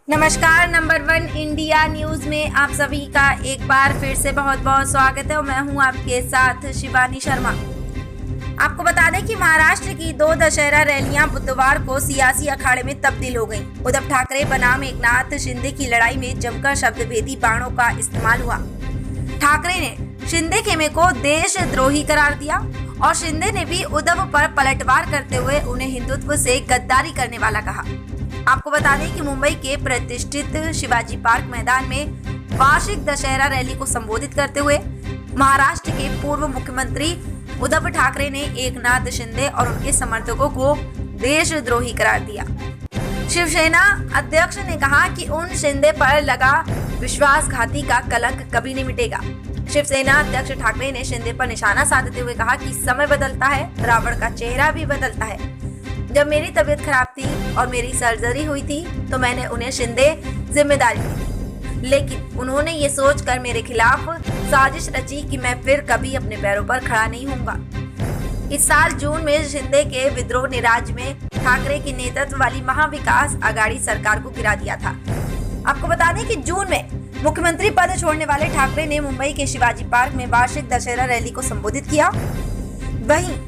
नमस्कार। Number 1 India news में आप सभी का एक बार फिर से बहुत बहुत स्वागत है और मैं हूं आपके साथ शिवानी शर्मा। आपको बता दें कि महाराष्ट्र की 2 दशहरा रैलियां बुधवार को सियासी अखाड़े में तब्दील हो गईं। उद्धव ठाकरे बनाम एकनाथ शिंदे की लड़ाई में जमकर शब्दभेदी बाणों का इस्तेमाल हुआ। ठाकरे ने शिंदे खेमे को देशद्रोही करार दिया और शिंदे ने भी उद्धव पर पलटवार करते हुए उन्हें हिंदुत्व से गद्दारी करने वाला कहा। आपको बता दें कि मुंबई के प्रतिष्ठित शिवाजी पार्क मैदान में वार्षिक दशहरा रैली को संबोधित करते हुए महाराष्ट्र के पूर्व मुख्यमंत्री उद्धव ठाकरे ने एकनाथ शिंदे और उनके समर्थकों को देशद्रोही करार दिया। शिवसेना अध्यक्ष ने कहा कि उन शिंदे पर लगा विश्वासघाती का कलंक कभी नहीं मिटेगा। शिवसेना अध्यक्ष ठाकरे ने शिंदे पर निशाना साधते हुए कहा कि समय बदलता है, रावण का चेहरा भी बदलता है। जब मेरी तबीयत खराब थी और मेरी सर्जरी हुई थी तो मैंने उन्हें शिंदे जिम्मेदारी दी थी, लेकिन उन्होंने ये सोचकर मेरे खिलाफ साजिश रची कि मैं फिर कभी अपने पैरों पर खड़ा नहीं होऊंगा। इस साल जून में शिंदे के विद्रोह ने राज्य में ठाकरे के नेतृत्व वाली महाविकास आघाड़ी सरकार को गिरा दिया था। आपको बता दें कि जून में मुख्यमंत्री पद छोड़ने वाले ठाकरे ने मुंबई के शिवाजी पार्क में वार्षिक दशहरा रैली को संबोधित किया। वहीं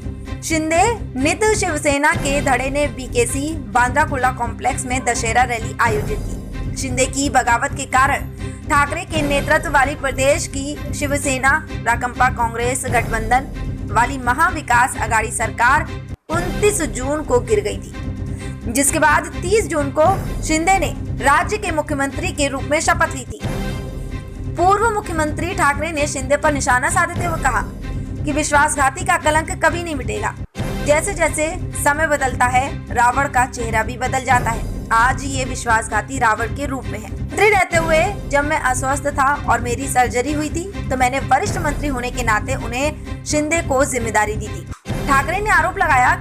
शिंदे नित शिवसेना के धड़े ने बीकेसी बांद्रा कुर्ला कॉम्प्लेक्स में दशहरा रैली आयोजित की। शिंदे की बगावत के कारण ठाकरे के नेतृत्व वाली प्रदेश की शिवसेना राकंपा कांग्रेस गठबंधन वाली महाविकास आघाड़ी सरकार 29 जून को गिर गई थी, जिसके बाद 30 जून को शिंदे ने राज्य के मुख्यमंत्री के रूप में शपथ ली थी। पूर्व मुख्यमंत्री ठाकरे ने शिंदे पर निशाना साधते हुए कहा कि विश्वासघाती का कलंक कभी नहीं मिटेगा। जैसे जैसे समय बदलता है, रावण का चेहरा भी बदल जाता है। आज ये विश्वासघाती रावण के रूप में है। मंत्री रहते हुए जब मैं अस्वस्थ था और मेरी सर्जरी हुई थी तो मैंने वरिष्ठ मंत्री होने के नाते उन्हें शिंदे को जिम्मेदारी दी थी। ठाकरे ने आरोप लगाया,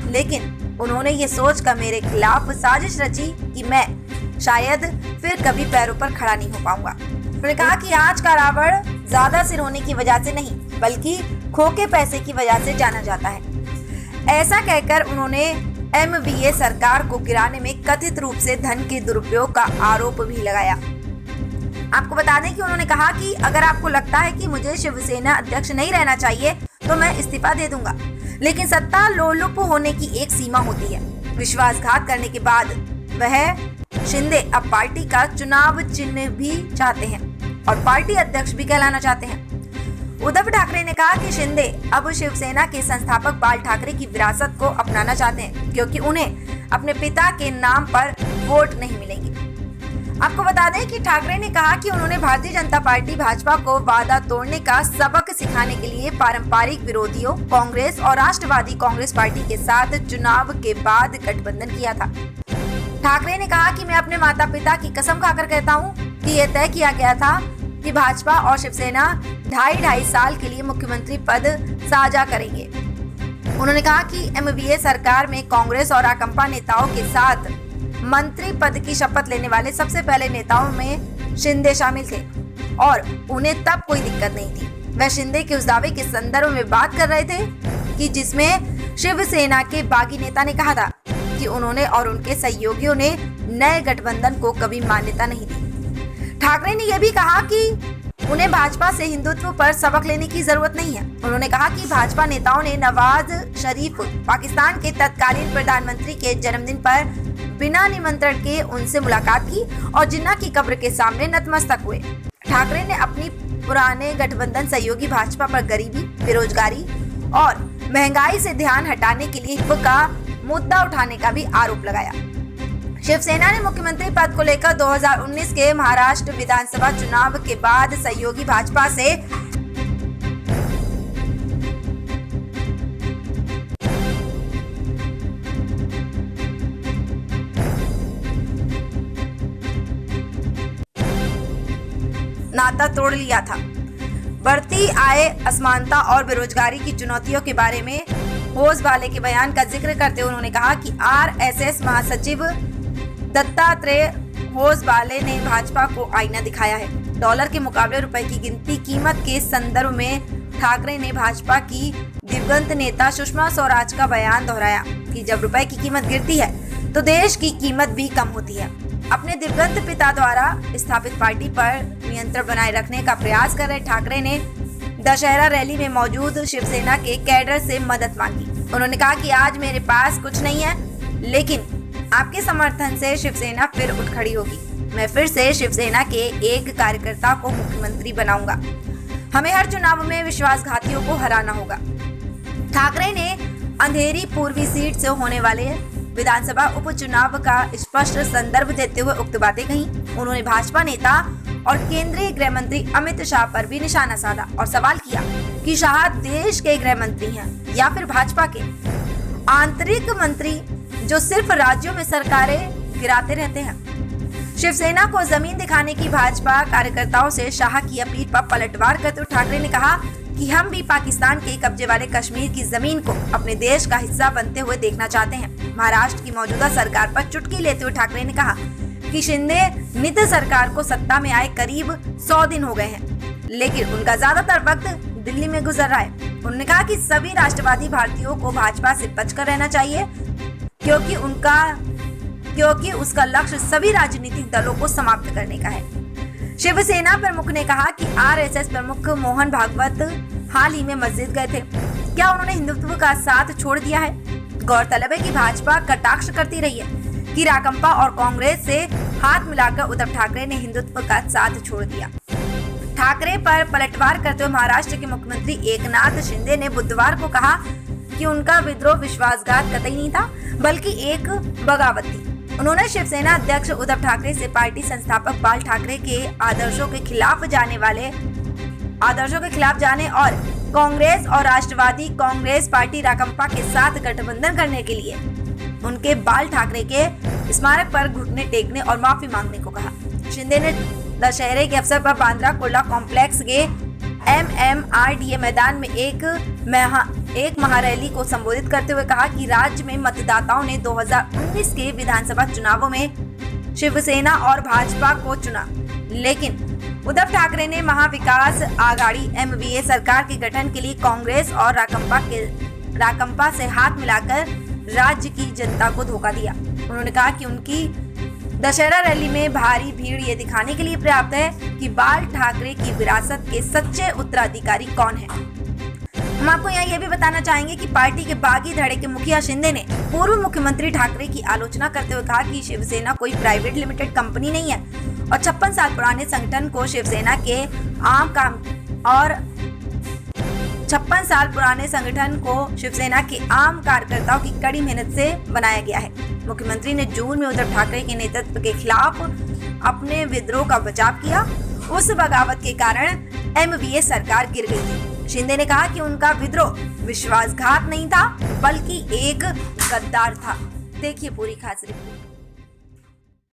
लेकिन उन्होंने ये सोचकर मेरे खिलाफ साजिश रची कि मैं शायद फिर कभी पैरों पर खड़ा नहीं हो पाऊंगा। उन्होंने कहा कि आज का रावण ज्यादा सिर होने की वजह से नहीं बल्कि खोके पैसे की वजह से जाना जाता है। ऐसा कहकर उन्होंने एमवीए सरकार को गिराने में कथित रूप से धन के दुरुपयोग का आरोप भी लगाया। आपको बता दें कि उन्होंने कहा कि अगर आपको लगता है कि मुझे शिवसेना अध्यक्ष नहीं रहना चाहिए तो मैं इस्तीफा दे दूंगा, लेकिन सत्ता लोलुप होने की एक सीमा होती है। विश्वासघात करने के बाद वह शिंदे अब पार्टी का चुनाव चिन्ह भी चाहते हैं और पार्टी अध्यक्ष भी कहलाना चाहते हैं। उद्धव ठाकरे ने कहा कि शिंदे अब शिवसेना के संस्थापक बाल ठाकरे की विरासत को अपनाना चाहते हैं, क्योंकि उन्हें अपने पिता के नाम पर वोट नहीं मिलेंगे। आपको बता दें कि ठाकरे ने कहा कि उन्होंने भारतीय जनता पार्टी भाजपा को वादा तोड़ने का सबक सिखाने के लिए पारंपरिक विरोधियों कांग्रेस और राष्ट्रवादी कांग्रेस पार्टी के साथ चुनाव के बाद गठबंधन किया था। ठाकरे ने कहा कि मैं अपने माता पिता की कसम खाकर कहता हूँ कि यह तय किया गया था कि भाजपा और शिवसेना 2.5 साल के लिए मुख्यमंत्री पद साझा करेंगे। उन्होंने कहा कि एमवीए सरकार में कांग्रेस और राकंपा नेताओं के साथ मंत्री पद की शपथ लेने वाले सबसे पहले नेताओं में शिंदे शामिल थे और उन्हें तब कोई दिक्कत नहीं थी। वह शिंदे के उस दावे के संदर्भ में बात कर रहे थे कि जिसमें शिवसेना के बागी नेता ने कहा था कि उन्होंने और उनके सहयोगियों ने नए गठबंधन को कभी मान्यता नहीं दी। ठाकरे ने यह भी कहा कि उन्हें भाजपा से हिंदुत्व पर सबक लेने की जरूरत नहीं है। उन्होंने कहा कि भाजपा नेताओं ने नवाज शरीफ पाकिस्तान के तत्कालीन प्रधानमंत्री के जन्मदिन पर बिना निमंत्रण के उनसे मुलाकात की और जिन्ना की कब्र के सामने नतमस्तक हुए। ठाकरे ने अपनी पुराने गठबंधन सहयोगी भाजपा पर गरीबी, बेरोजगारी और महंगाई से ध्यान हटाने के लिए हित का मुद्दा उठाने का भी आरोप लगाया। शिवसेना ने मुख्यमंत्री पद को लेकर 2019 के महाराष्ट्र विधानसभा चुनाव के बाद सहयोगी भाजपा से नाता तोड़ लिया था। बढ़ती आय, असमानता और बेरोजगारी की चुनौतियों के बारे में होसबाले के बयान का जिक्र करते हुए उन्होंने कहा कि आरएसएस महासचिव दत्तात्रेय होसबाले ने भाजपा को आईना दिखाया है। डॉलर के मुकाबले रुपए की गिनती कीमत के संदर्भ में ठाकरे ने भाजपा की दिवंगत नेता सुषमा स्वराज का बयान दोहराया कि जब रुपए की कीमत गिरती है तो देश की कीमत भी कम होती है। अपने दिवंगत पिता द्वारा स्थापित पार्टी पर नियंत्रण बनाए रखने का प्रयास कर रहे ठाकरे ने दशहरा रैली में मौजूद शिवसेना के कैडर से मदद मांगी। उन्होंने कहा कि आज मेरे पास कुछ नहीं है, लेकिन आपके समर्थन से शिवसेना फिर उठ खड़ी होगी। मैं फिर से शिवसेना के एक कार्यकर्ता को मुख्यमंत्री बनाऊंगा। हमें हर चुनाव में विश्वासघातियों को हराना होगा। ठाकरे ने अंधेरी पूर्वी सीट से होने वाले विधानसभा उपचुनाव का स्पष्ट संदर्भ देते हुए उक्त बातें कही। उन्होंने भाजपा नेता और केंद्रीय गृह मंत्री अमित शाह पर भी निशाना साधा और सवाल किया कि शाह देश के गृह मंत्री हैं या फिर भाजपा के आंतरिक मंत्री जो सिर्फ राज्यों में सरकारें गिराते रहते हैं। शिवसेना को जमीन दिखाने की भाजपा कार्यकर्ताओं से शाह की अपील पर पलटवार करते हुए ठाकरे ने कहा कि हम भी पाकिस्तान के कब्जे वाले कश्मीर की जमीन को अपने देश का हिस्सा बनते हुए देखना चाहते हैं। महाराष्ट्र की मौजूदा सरकार पर चुटकी लेते हुए ठाकरे ने कहा कि शिंदे नित सरकार को सत्ता में आए करीब 100 दिन हो गए हैं, लेकिन उनका ज्यादातर वक्त दिल्ली में गुजर रहा है। उन्होंने कहा कि सभी राष्ट्रवादी भारतीयों को भाजपा से बचकर रहना चाहिए, क्योंकि उसका लक्ष्य सभी राजनीतिक दलों को समाप्त करने का है। शिवसेना प्रमुख ने कहा कि आरएसएस प्रमुख मोहन भागवत हाल ही में मस्जिद गए थे। क्या उन्होंने हिंदुत्व का साथ छोड़ दिया है? गौरतलब है कि भाजपा कटाक्ष करती रही है कि राकंपा और कांग्रेस से हाथ मिलाकर उद्धव ठाकरे ने हिंदुत्व का साथ छोड़ दिया। ठाकरे पर पलटवार करते हुए महाराष्ट्र के मुख्यमंत्री एकनाथ शिंदे ने बुधवार को कहा कि उनका विद्रोह विश्वासघात कतई नहीं था, बल्कि एक बगावत थी। उन्होंने शिवसेना अध्यक्ष उद्धव ठाकरे से पार्टी संस्थापक बाल ठाकरे के आदर्शों के खिलाफ जाने और कांग्रेस और राष्ट्रवादी कांग्रेस पार्टी राकंपा के साथ गठबंधन करने के लिए उनके बाल ठाकरे के स्मारक पर घुटने टेकने और माफी मांगने को कहा। शिंदे ने दशहरे के अवसर पर बांद्रा कुर्ला कॉम्प्लेक्स के MMRDA मैदान में एक महारैली को संबोधित करते हुए कहा कि राज्य में मतदाताओं ने 2019 के विधानसभा चुनावों में शिवसेना और भाजपा को चुना, लेकिन उद्धव ठाकरे ने महाविकास आघाड़ी MVA सरकार के गठन के लिए कांग्रेस और राकंपा से हाथ मिलाकर राज्य की जनता को धोखा दिया। उन्होंने कहा कि उनकी दशहरा रैली में भारी भीड़ ये दिखाने के लिए पर्याप्त है कि बाल ठाकरे की विरासत के सच्चे उत्तराधिकारी कौन है। हम आपको यहाँ ये भी बताना चाहेंगे कि पार्टी के बागी धड़े के मुखिया शिंदे ने पूर्व मुख्यमंत्री ठाकरे की आलोचना करते हुए कहा कि शिवसेना कोई प्राइवेट लिमिटेड कंपनी नहीं है और 56 साल पुराने संगठन को शिवसेना के आम कार्यकर्ताओं की कड़ी मेहनत से बनाया गया है। मुख्यमंत्री ने जून में उद्धव ठाकरे के नेतृत्व के खिलाफ अपने विद्रोह का बचाव किया। उस बगावत के कारण MVA सरकार गिर गई थी। शिंदे ने कहा कि उनका विद्रोह विश्वासघात नहीं था, बल्कि एक गद्दार था। देखिए पूरी खास रिपोर्ट।